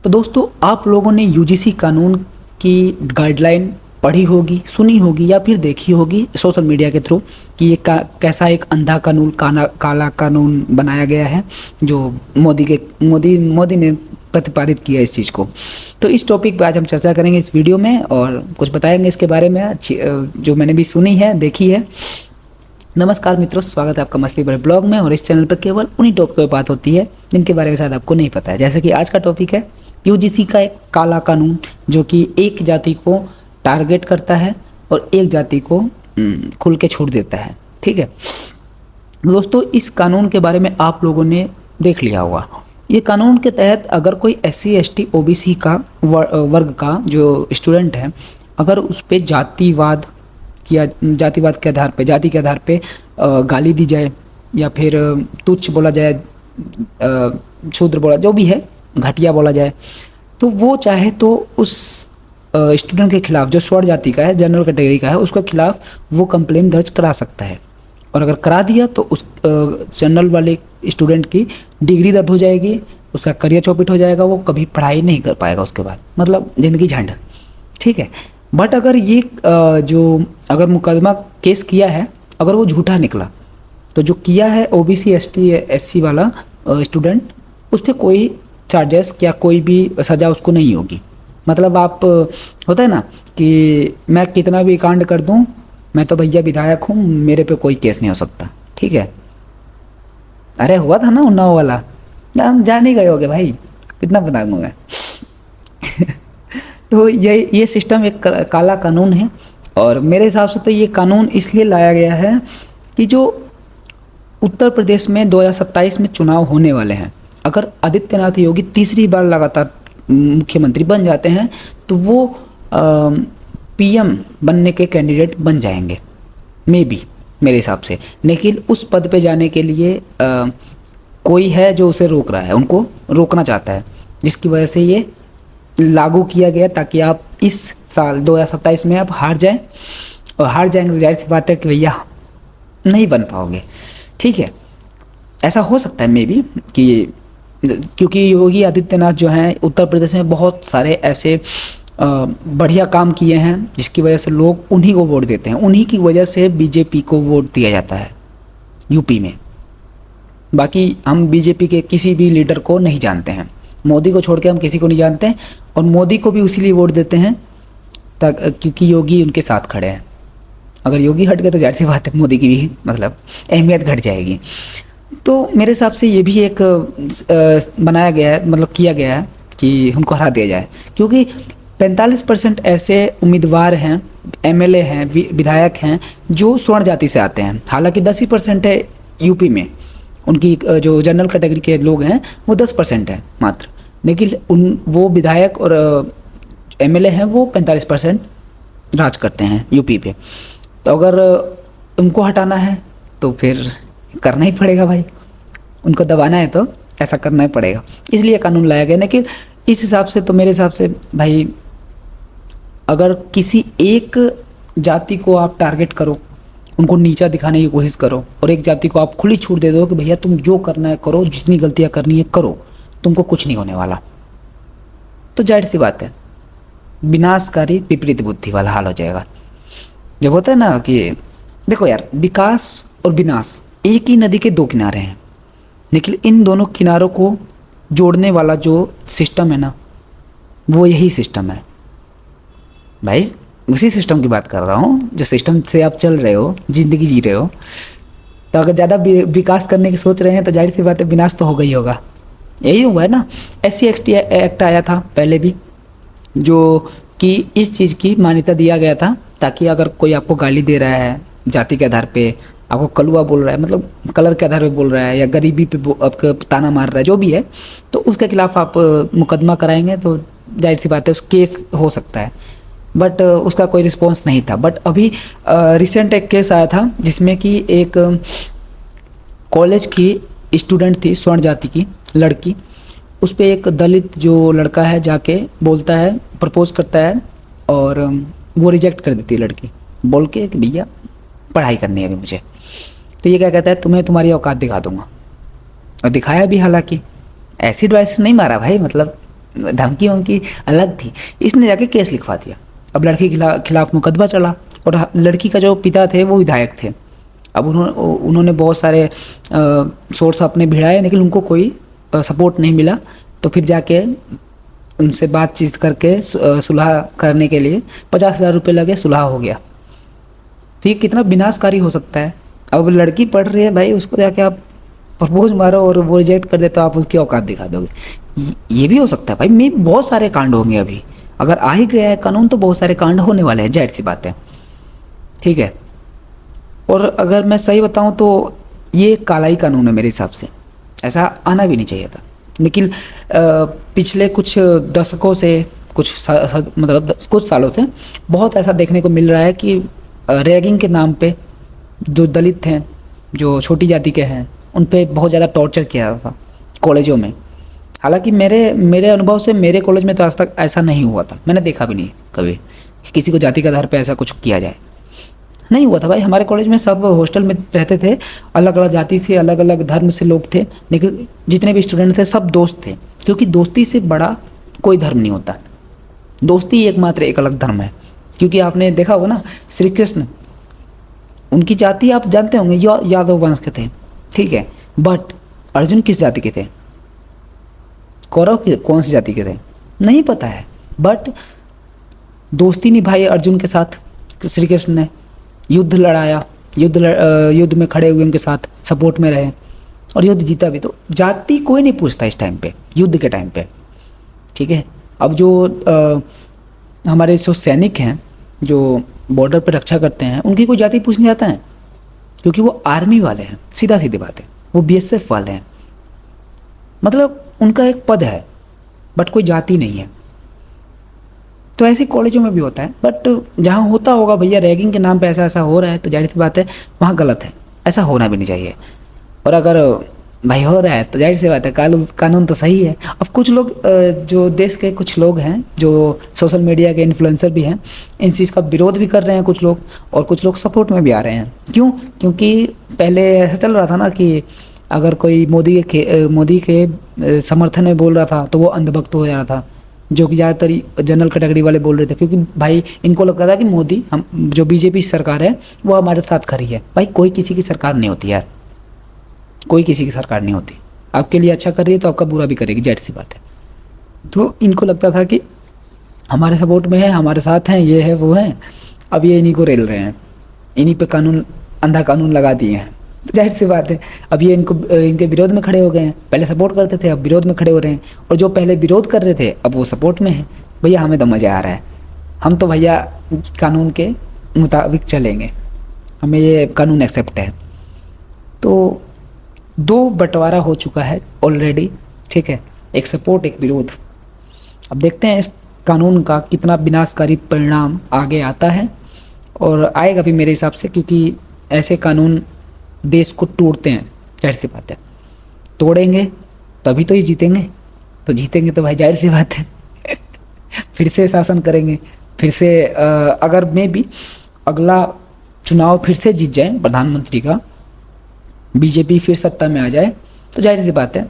तो दोस्तों आप लोगों ने यूजीसी कानून की गाइडलाइन पढ़ी होगी, सुनी होगी या फिर देखी होगी सोशल मीडिया के थ्रू कि ये कैसा एक अंधा कानून काला कानून बनाया गया है जो मोदी ने प्रतिपादित किया इस चीज़ को। तो इस टॉपिक पे आज हम चर्चा करेंगे इस वीडियो में और कुछ बताएंगे इसके बारे में जो मैंने भी सुनी है, देखी है। नमस्कार मित्रों, स्वागत है आपका मस्ती भरे ब्लॉग में। और इस चैनल पर केवल उन्हीं टॉपिक पर बात होती है जिनके बारे में शायद आपको नहीं पता है। जैसे कि आज का टॉपिक है यूजीसी का एक काला कानून जो कि एक जाति को टारगेट करता है और एक जाति को खुल के छोड़ देता है। ठीक है दोस्तों, इस कानून के बारे में आप लोगों ने देख लिया होगा। ये कानून के तहत अगर कोई SC ST OBC का वर्ग का जो स्टूडेंट है, अगर उस पर जातिवाद के आधार पे, जाति के आधार पे गाली दी जाए या फिर तुच्छ बोला जाए, क्षुद्र बोला, जो भी है, घटिया बोला जाए, तो वो चाहे तो उस स्टूडेंट के खिलाफ जो स्वर्ण जाति का है, जनरल कैटेगरी का है, उसके खिलाफ वो कंप्लेन दर्ज करा सकता है। और अगर करा दिया तो उस जनरल वाले स्टूडेंट की डिग्री रद्द हो जाएगी, उसका करियर चौपट हो जाएगा, वो कभी पढ़ाई नहीं कर पाएगा उसके बाद, मतलब ज़िंदगी झंड। ठीक है, बट अगर ये अगर मुकदमा केस किया है, अगर वो झूठा निकला तो जो किया है OBC ST SC वाला स्टूडेंट, उस पर कोई चार्जेस या कोई भी सज़ा उसको नहीं होगी। मतलब आप होता है ना कि मैं कितना भी कांड कर दूं, मैं तो भैया विधायक हूँ, मेरे पे कोई केस नहीं हो सकता। ठीक है, अरे हुआ था ना उन्नाव वाला, हम जान ही गए होगे भाई, कितना बताऊँगा मैं। तो ये सिस्टम एक काला कानून है। और मेरे हिसाब से तो ये कानून इसलिए लाया गया है कि जो उत्तर प्रदेश में 2027 में चुनाव होने वाले हैं, अगर आदित्यनाथ योगी तीसरी बार लगातार मुख्यमंत्री बन जाते हैं तो वो PM बनने के कैंडिडेट बन जाएंगे, मेरे हिसाब से। लेकिन उस पद पे जाने के लिए कोई है जो उसे रोक रहा है, उनको रोकना चाहता है, जिसकी वजह से ये लागू किया गया ताकि आप इस साल 2027 में आप हार जाएं, और हार जाएंगे तो जाहिर सी बात है कि भैया नहीं बन पाओगे। ठीक है, ऐसा हो सकता है मे बी कि क्योंकि योगी आदित्यनाथ जो हैं उत्तर प्रदेश में बहुत सारे ऐसे बढ़िया काम किए हैं जिसकी वजह से लोग उन्हीं को वोट देते हैं, उन्हीं की वजह से BJP को वोट दिया जाता है यूपी में। बाकी हम BJP के किसी भी लीडर को नहीं जानते हैं, मोदी को छोड़ के हम किसी को नहीं जानते हैं, और मोदी को भी उसीलिए वोट देते हैं क्योंकि योगी उनके साथ खड़े हैं। अगर योगी हट गए तो जाहिर सी बात है मोदी की भी मतलब अहमियत घट जाएगी। तो मेरे हिसाब से ये भी एक बनाया गया है, मतलब किया गया है कि उनको हरा दिया जाए, क्योंकि 45% ऐसे उम्मीदवार हैं, MLA हैं, विधायक हैं जो स्वर्ण जाति से आते हैं। हालांकि 10% है यूपी में, उनकी जो जनरल कैटेगरी के लोग हैं वो 10% है मात्र, लेकिन वो विधायक और MLA हैं वो 45% राज करते हैं यूपी पे। तो अगर उनको हटाना है तो फिर करना ही पड़ेगा भाई, उनको दबाना है तो ऐसा करना ही पड़ेगा, इसलिए कानून लाया गया। लेकिन इस हिसाब से तो मेरे हिसाब से भाई, अगर किसी एक जाति को आप टारगेट करो, उनको नीचा दिखाने की कोशिश करो, और एक जाति को आप खुली छूट दे दो कि भैया तुम जो करना है करो, जितनी गलतियां करनी है करो, तुमको कुछ नहीं होने वाला, तो जाहिर सी बात है विनाशकारी विपरीत बुद्धि वाला हाल हो जाएगा। जब होता है ना कि देखो यार, विकास और विनाश एक ही नदी के दो किनारे हैं, लेकिन इन दोनों किनारों को जोड़ने वाला जो सिस्टम है ना, वो यही सिस्टम है भाई। उसी सिस्टम की बात कर रहा हूँ जो सिस्टम से आप चल रहे हो, ज़िंदगी जी रहे हो। तो अगर ज़्यादा विकास करने की सोच रहे हैं तो जाहिर सी बात है विनाश तो होगा ही होगा। यही हुआ है ना, SC ST एक्ट आया था पहले भी, जो कि इस चीज़ की मान्यता दिया गया था ताकि अगर कोई आपको गाली दे रहा है जाति के आधार पे, आपको कलुआ बोल रहा है, मतलब कलर के आधार पे बोल रहा है, या गरीबी पे आपको ताना मार रहा है, जो भी है, तो उसके खिलाफ आप मुकदमा कराएंगे तो जाहिर सी बात है उस केस हो सकता है। बट उसका कोई रिस्पॉन्स नहीं था। बट अभी रिसेंट एक केस आया था जिसमें कि एक कॉलेज की स्टूडेंट थी, स्वर्ण जाति की लड़की, उस पर एक दलित जो लड़का है जाके बोलता है, प्रपोज करता है, और वो रिजेक्ट कर देती है लड़की, बोल के कि भैया पढ़ाई करनी है अभी मुझे। तो ये क्या कहता है, तुम्हें तुम्हारी औकात दिखा दूंगा, और दिखाया भी। हालांकि एसिड वैसिड नहीं मारा भाई, मतलब धमकी वमकी अलग थी। इसने जाके केस लिखवा दिया। अब लड़की के खिलाफ मुकदमा चला और लड़की का जो पिता थे वो विधायक थे। अब उन्होंने बहुत सारे सोर्स अपने भिड़ाए, लेकिन उनको कोई सपोर्ट नहीं मिला। तो फिर जाके उनसे बातचीत करके सुलह करने के लिए 50,000 रुपये लगे, सुलह हो गया। तो ये कितना विनाशकारी हो सकता है। अब लड़की पढ़ रही है भाई, उसको जाके आप प्रपोज मारो और वो रिजेक्ट कर दे तो आप उसकी औकात दिखा दोगे। ये भी हो सकता है भाई। मैं बहुत सारे कांड होंगे अभी, अगर आ ही गया है कानून तो बहुत सारे कांड होने वाले हैं, जाहिर सी बात है, ठीक है। और अगर मैं सही बताऊं तो ये काला ही कानून है मेरे हिसाब से, ऐसा आना भी नहीं चाहिए था। लेकिन पिछले कुछ दशकों से मतलब कुछ सालों से बहुत ऐसा देखने को मिल रहा है कि रैगिंग के नाम पे जो दलित हैं, जो छोटी जाति के हैं, उन पे बहुत ज़्यादा टॉर्चर किया जाता था कॉलेजों में। हालांकि मेरे अनुभव से मेरे कॉलेज में तो आज तक ऐसा नहीं हुआ था, मैंने देखा भी नहीं कभी कि किसी को जाति के आधार पे ऐसा कुछ किया जाए, नहीं हुआ था भाई। हमारे कॉलेज में सब हॉस्टल में रहते थे, अलग अलग जाति से, अलग अलग धर्म से लोग थे, लेकिन जितने भी स्टूडेंट थे सब दोस्त थे, क्योंकि दोस्ती से बड़ा कोई धर्म नहीं होता। दोस्ती एकमात्र एक अलग धर्म है। क्योंकि आपने देखा होगा ना, श्री कृष्ण, उनकी जाति आप जानते होंगे, यादव वंश के थे, ठीक है। बट अर्जुन किस जाति के थे, कौरव की कौन सी जाति के थे, नहीं पता है। बट दोस्ती निभाई अर्जुन के साथ श्री कृष्ण ने, युद्ध लड़ाया, युद्ध में खड़े हुए उनके साथ, सपोर्ट में रहे और युद्ध जीता भी। तो जाति कोई नहीं पूछता इस टाइम पे, युद्ध के टाइम पे, ठीक है। अब जो हमारे जो सैनिक हैं जो बॉर्डर पर रक्षा करते हैं, उनकी कोई जाति पूछने जाता है, क्योंकि वो आर्मी वाले हैं, सीधा सीधी बात है, वो बीएसएफ वाले हैं। मतलब उनका एक पद है बट कोई जाति नहीं है। तो ऐसे कॉलेजों में भी होता है, बट जहाँ होता होगा भैया रैगिंग के नाम पे ऐसा ऐसा हो रहा है, तो जाहिर सी बात है वहाँ गलत है, ऐसा होना भी नहीं चाहिए। और अगर भाई हो रहा है तो जाहिर सी बात है कानून तो सही है। अब कुछ लोग जो देश के कुछ लोग हैं जो सोशल मीडिया के इन्फ्लुएंसर भी हैं, इन चीज़ का विरोध भी कर रहे हैं कुछ लोग, और कुछ लोग सपोर्ट में भी आ रहे हैं। क्यों? क्योंकि पहले ऐसा चल रहा था ना कि अगर कोई मोदी के समर्थन में बोल रहा था तो वो अंधभक्त हो जा रहा था, जो कि ज़्यादातर जनरल कैटेगरी वाले बोल रहे थे, क्योंकि भाई इनको लगता था कि मोदी, हम जो बीजेपी सरकार है वो हमारे साथ खड़ी है। भाई कोई किसी की सरकार नहीं होती यार, कोई किसी की सरकार नहीं होती। आपके लिए अच्छा कर रही है तो आपका बुरा भी करेगी, जाहिर सी बात है। तो इनको लगता था कि हमारे सपोर्ट में है, हमारे साथ हैं, ये है वो है। अब ये इन्हीं को रेल रहे हैं, इन्हीं पे कानून, अंधा कानून लगा दिए हैं। तो जाहिर सी बात है अब ये इनके विरोध में खड़े हो गए हैं। पहले सपोर्ट करते थे, अब विरोध में खड़े हो रहे हैं, और जो पहले विरोध कर रहे थे अब वो सपोर्ट में है। भैया हमें तो मज़ा आ रहा है, हम तो भैया कानून के मुताबिक चलेंगे, हमें ये कानून एक्सेप्ट है। तो दो बंटवारा हो चुका है ऑलरेडी, ठीक है, एक सपोर्ट एक विरोध। अब देखते हैं इस कानून का कितना विनाशकारी परिणाम आगे आता है, और आएगा भी मेरे हिसाब से, क्योंकि ऐसे कानून देश को तोड़ते हैं, जाहिर सी बात है। तोड़ेंगे तभी तो ये जीतेंगे, तो जीतेंगे तो भाई जाहिर सी बात है फिर से शासन करेंगे, फिर से अगर मैं भी अगला चुनाव फिर से जीत जाए प्रधानमंत्री का, बीजेपी फिर सत्ता में आ जाए, तो जाहिर सी बात है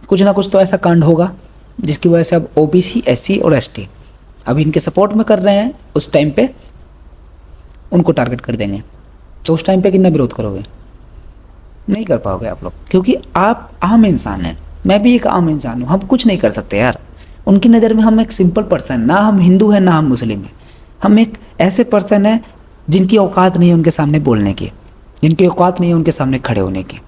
कुछ ना कुछ तो ऐसा कांड होगा जिसकी वजह से अब ओबीसी, एससी और एसटी अब इनके सपोर्ट में कर रहे हैं, उस टाइम पे उनको टारगेट कर देंगे। तो उस टाइम पे कितना विरोध करोगे? नहीं कर पाओगे आप लोग, क्योंकि आप आम इंसान हैं, मैं भी एक आम इंसान हूँ, हम कुछ नहीं कर सकते यार। उनकी नज़र में हम एक सिंपल पर्सन, ना हम हिंदू हैं ना हम मुस्लिम हैं, हम एक ऐसे पर्सन हैं जिनकी औकात नहीं है उनके सामने बोलने की, जिनकी औकात नहीं है उनके सामने खड़े होने की,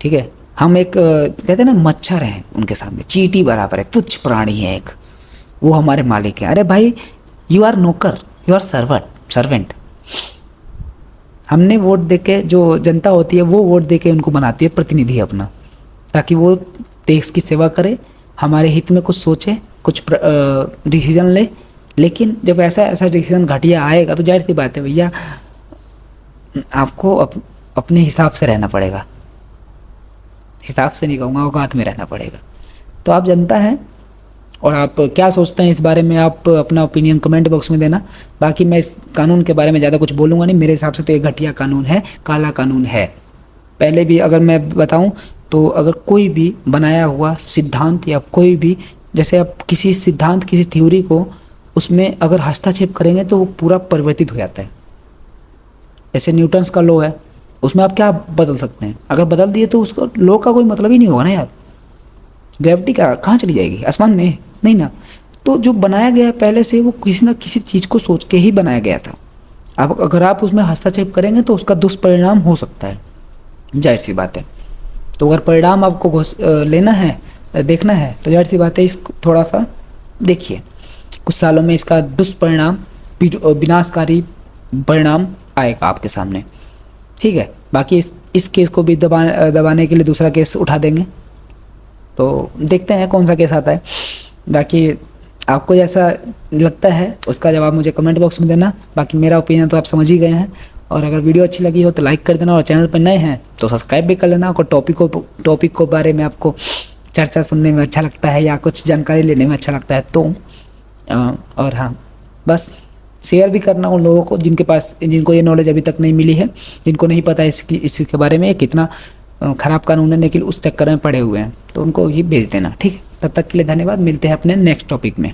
ठीक है। हम एक कहते हैं ना मच्छर हैं उनके सामने, चींटी बराबर है, तुच्छ प्राणी है एक, वो हमारे मालिक है। अरे भाई यू आर नौकर, यू आर सर्वेंट। हमने वोट देके, जो जनता होती है वो वोट देके उनको बनाती है प्रतिनिधि अपना, ताकि वो देश की सेवा करे, हमारे हित में कुछ सोचे, कुछ डिसीजन ले। लेकिन जब ऐसा डिसीजन घटिया आएगा तो जाहिर सी बात है भैया आपको अपने हिसाब से रहना पड़ेगा, हिसाब से नहीं कहूँगा, औकात में रहना पड़ेगा। तो आप जनता हैं, और आप क्या सोचते हैं इस बारे में, आप अपना ओपिनियन कमेंट बॉक्स में देना। बाकी मैं इस कानून के बारे में ज़्यादा कुछ बोलूँगा नहीं, मेरे हिसाब से तो ये घटिया कानून है, काला कानून है। पहले भी अगर मैं बताऊँ तो अगर कोई भी बनाया हुआ सिद्धांत या कोई भी, जैसे आप किसी सिद्धांत, किसी थ्योरी को उसमें अगर हस्तक्षेप करेंगे तो वो पूरा परिवर्तित हो जाता है। जैसे न्यूटन्स का लॉ है, उसमें आप क्या बदल सकते हैं? अगर बदल दिए तो उसका लॉ का कोई मतलब ही नहीं होगा ना यार। ग्रेविटी का कहाँ चली जाएगी? आसमान में नहीं ना। तो जो बनाया गया है पहले से, वो किसी ना किसी चीज़ को सोच के ही बनाया गया था। अब अगर आप उसमें हस्तक्षेप करेंगे तो उसका दुष्परिणाम हो सकता है, जाहिर सी बात है। तो अगर परिणाम आपको लेना है, देखना है, तो जाहिर सी बात है इसको थोड़ा सा देखिए। कुछ सालों में इसका दुष्परिणाम, विनाशकारी परिणाम आएगा आपके सामने, ठीक है। बाकी इस केस को भी दबाने के लिए दूसरा केस उठा देंगे, तो देखते हैं कौन सा केस आता है। बाकी आपको जैसा लगता है उसका जवाब मुझे कमेंट बॉक्स में देना। बाकी मेरा ओपिनियन तो आप समझ ही गए हैं, और अगर वीडियो अच्छी लगी हो तो लाइक कर देना, और चैनल पर नए हैं तो सब्सक्राइब भी कर लेना। अगर टॉपिक को बारे में आपको चर्चा सुनने में अच्छा लगता है या कुछ जानकारी लेने में अच्छा लगता है तो और हाँ, बस शेयर भी करना उन लोगों को जिनको ये नॉलेज अभी तक नहीं मिली है, जिनको नहीं पता इसके बारे में कितना ख़राब कानून है, लेकिन उस चक्कर में पड़े हुए हैं, तो उनको ये भेज देना, ठीक है। तब तक के लिए धन्यवाद। मिलते हैं अपने नेक्स्ट टॉपिक में।